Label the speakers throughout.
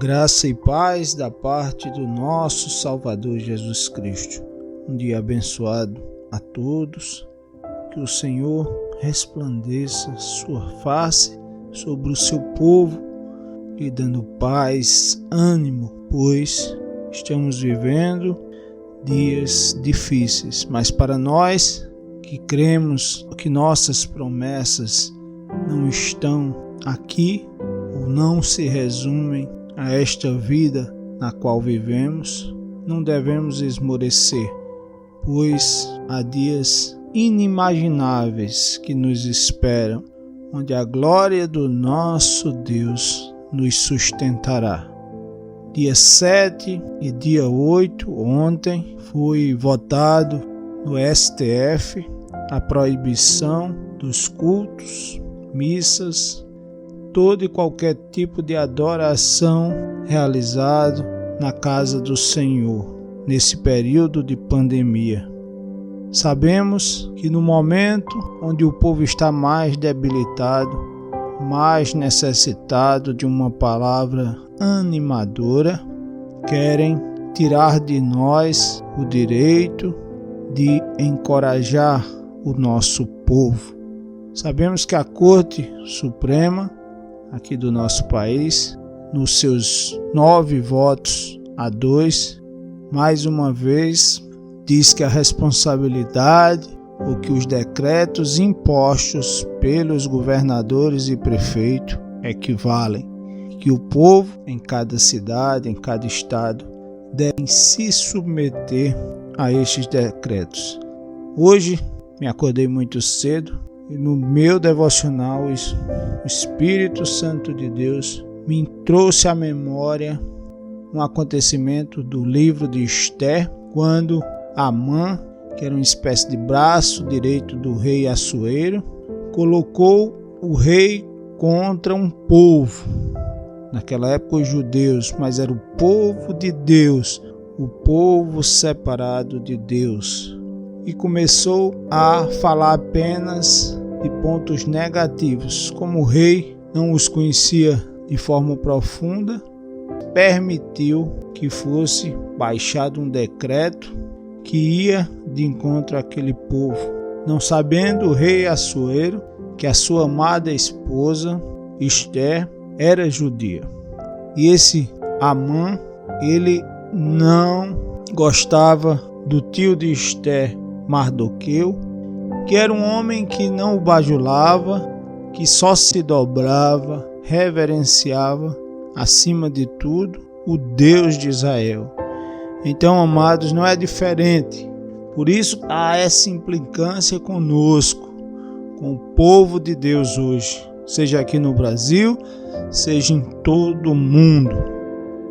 Speaker 1: Graça e paz da parte do nosso Salvador Jesus Cristo. Um dia abençoado a todos. Que o Senhor resplandeça sua face sobre o seu povo, lhe dando paz, ânimo, pois estamos vivendo dias difíceis. Mas para nós que cremos que nossas promessas não estão aqui ou não se resumem a esta vida na qual vivemos, não devemos esmorecer, pois há dias inimagináveis que nos esperam, onde a glória do nosso Deus nos sustentará. Dia 7 e dia 8, ontem, foi votado no STF a proibição dos cultos, missas, todo e qualquer tipo de adoração realizado na casa do Senhor nesse período de pandemia. Sabemos que no momento onde o povo está mais debilitado, mais necessitado de uma palavra animadora, querem tirar de nós o direito de encorajar o nosso povo. Sabemos que a Corte Suprema aqui do nosso país, nos seus 9 votos a 2, mais uma vez diz que a responsabilidade ou que os decretos impostos pelos governadores e prefeitos equivalem, que o povo em cada cidade, em cada estado, devem se submeter a estes decretos. Hoje me acordei muito cedo e no meu devocional o Espírito Santo de Deus me trouxe à memória um acontecimento do livro de Esther, quando Amã, que era uma espécie de braço direito do rei Assuero, colocou o rei contra um povo. Naquela época os judeus, mas era o povo de Deus, o povo separado de Deus. E começou a falar apenas de pontos negativos. Como o rei não os conhecia de forma profunda, permitiu que fosse baixado um decreto que ia de encontro àquele povo, não sabendo o rei Assuero que a sua amada esposa Esther era judia. E esse Amã, ele não gostava do tio de Esther, Mardoqueu, que era um homem que não o bajulava, que só se dobrava, reverenciava acima de tudo o Deus de Israel. Então, amados, não é diferente. Por isso há essa implicância conosco, com o povo de Deus hoje, seja aqui no Brasil, seja em todo o mundo.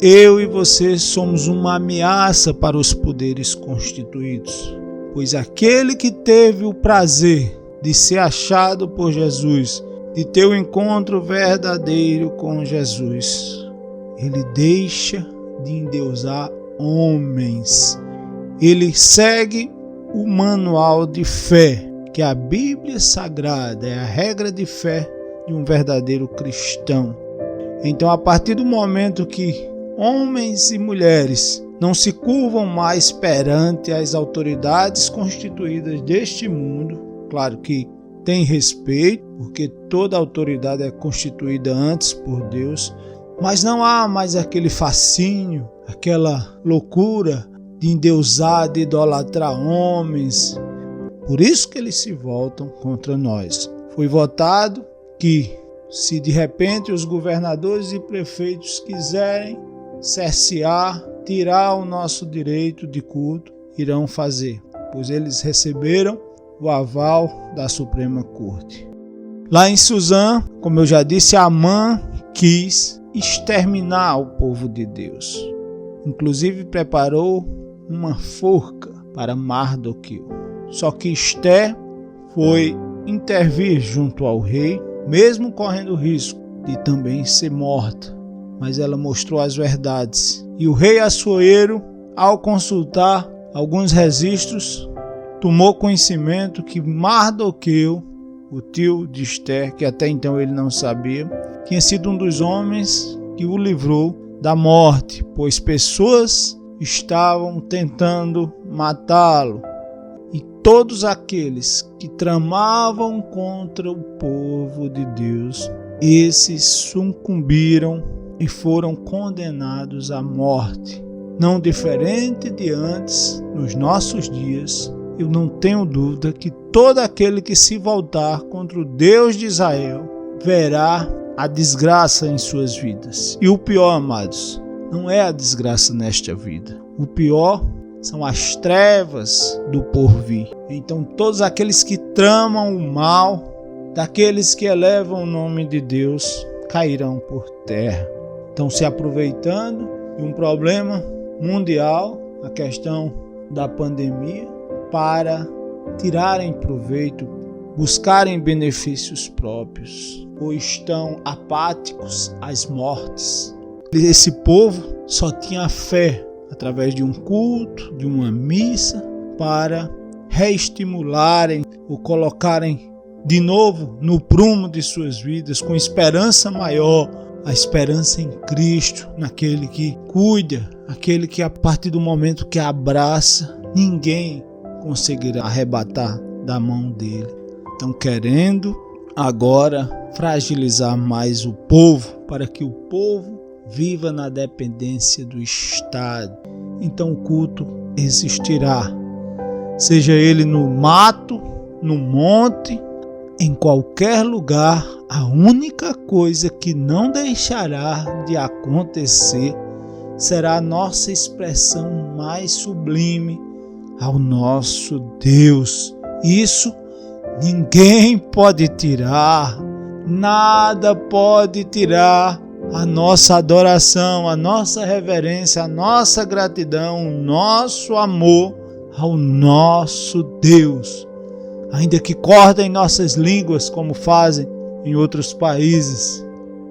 Speaker 1: Eu e você somos uma ameaça para os poderes constituídos, pois aquele que teve o prazer de ser achado por Jesus, de ter o encontro verdadeiro com Jesus, ele deixa de endeusar homens. Ele segue o manual de fé, que a Bíblia Sagrada é a regra de fé de um verdadeiro cristão. Então, a partir do momento que homens e mulheres não se curvam mais perante as autoridades constituídas deste mundo, claro que tem respeito, porque toda autoridade é constituída antes por Deus, mas não há mais aquele fascínio, aquela loucura de endeusar, de idolatrar homens. Por isso que eles se voltam contra nós. Foi votado que, se de repente os governadores e prefeitos quiserem cercear, tirar o nosso direito de culto, irão fazer, pois eles receberam o aval da Suprema Corte. Lá em Suzã, como eu já disse, Amã quis exterminar o povo de Deus. Inclusive preparou uma forca para Mardoqueu. Só que Esther foi intervir junto ao rei, mesmo correndo o risco de também ser morta. Mas ela mostrou as verdades. E o rei Assuero, ao consultar alguns registros, tomou conhecimento que Mardoqueu, o tio de Esther, que até então ele não sabia, tinha sido um dos homens que o livrou da morte, pois pessoas estavam tentando matá-lo. E todos aqueles que tramavam contra o povo de Deus, esses sucumbiram e foram condenados à morte. Não diferente de antes, nos nossos dias, eu não tenho dúvida que todo aquele que se voltar contra o Deus de Israel verá a desgraça em suas vidas. E o pior, amados, não é a desgraça nesta vida. O pior são as trevas do porvir. Então todos aqueles que tramam o mal, daqueles que elevam o nome de Deus, cairão por terra. Estão se aproveitando de um problema mundial, a questão da pandemia, para tirarem proveito, buscarem benefícios próprios, ou estão apáticos às mortes. Esse povo só tinha fé através de um culto, de uma missa, para reestimularem ou colocarem de novo no prumo de suas vidas, com esperança maior, a esperança em Cristo, naquele que cuida, aquele que a partir do momento que abraça, ninguém conseguirá arrebatar da mão dele. Estão querendo agora fragilizar mais o povo, para que o povo viva na dependência do Estado. Então o culto existirá, seja ele no mato, no monte, em qualquer lugar. A única coisa que não deixará de acontecer será a nossa expressão mais sublime ao nosso Deus. Isso ninguém pode tirar, nada pode tirar a nossa adoração, a nossa reverência, a nossa gratidão, o nosso amor ao nosso Deus. Ainda que cortem nossas línguas, como fazem em outros países,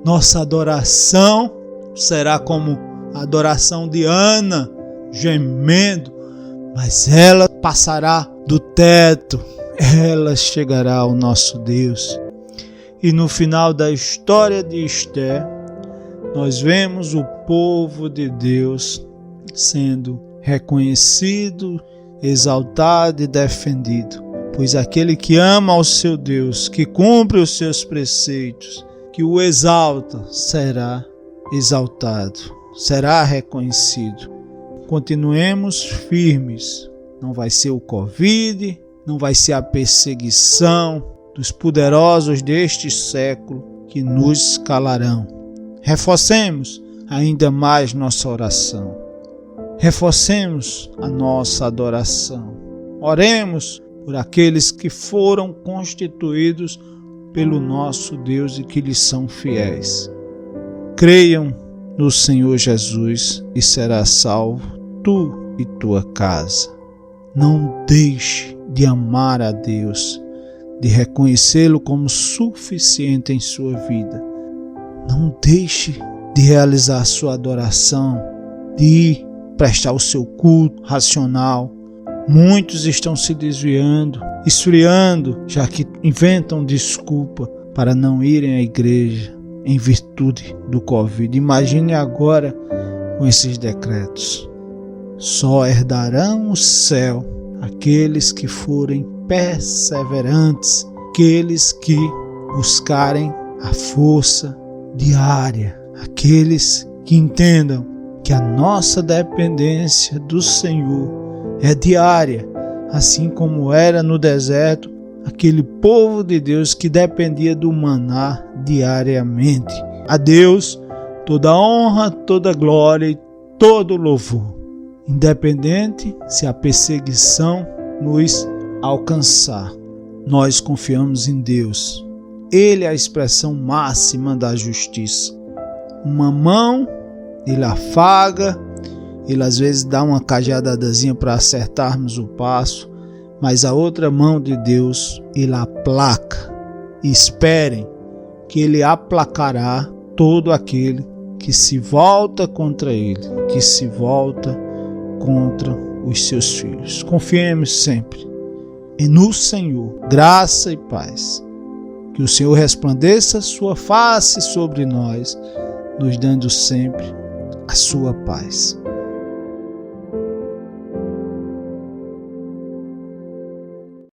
Speaker 1: nossa adoração será como a adoração de Ana, gemendo, mas ela passará do teto, ela chegará ao nosso Deus. E no final da história de Esther, nós vemos o povo de Deus sendo reconhecido, exaltado e defendido. Pois aquele que ama ao seu Deus, que cumpre os seus preceitos, que o exalta, será exaltado, será reconhecido. Continuemos firmes. Não vai ser o Covid, não vai ser a perseguição dos poderosos deste século que nos calarão. Reforcemos ainda mais nossa oração. Reforcemos a nossa adoração. Oremos por aqueles que foram constituídos pelo nosso Deus e que lhes são fiéis. Creiam no Senhor Jesus e serás salvo, tu e tua casa. Não deixe de amar a Deus, de reconhecê-lo como suficiente em sua vida. Não deixe de realizar sua adoração, de prestar o seu culto racional. Muitos estão se desviando, esfriando, já que inventam desculpa para não irem à igreja em virtude do Covid. Imagine agora com esses decretos. Só herdarão o céu aqueles que forem perseverantes, aqueles que buscarem a força diária, aqueles que entendam que a nossa dependência do Senhor é diária, assim como era no deserto aquele povo de Deus que dependia do maná diariamente. A Deus toda honra, toda glória e todo louvor, independente se a perseguição nos alcançar. Nós confiamos em Deus. Ele é a expressão máxima da justiça. Uma mão, ele afaga, ele às vezes dá uma cajadadazinha para acertarmos o passo, mas a outra mão de Deus, ele aplaca. E esperem que ele aplacará todo aquele que se volta contra ele, que se volta contra os seus filhos. Confiemos sempre no Senhor, graça e paz. Que o Senhor resplandeça sua face sobre nós, nos dando sempre a sua paz.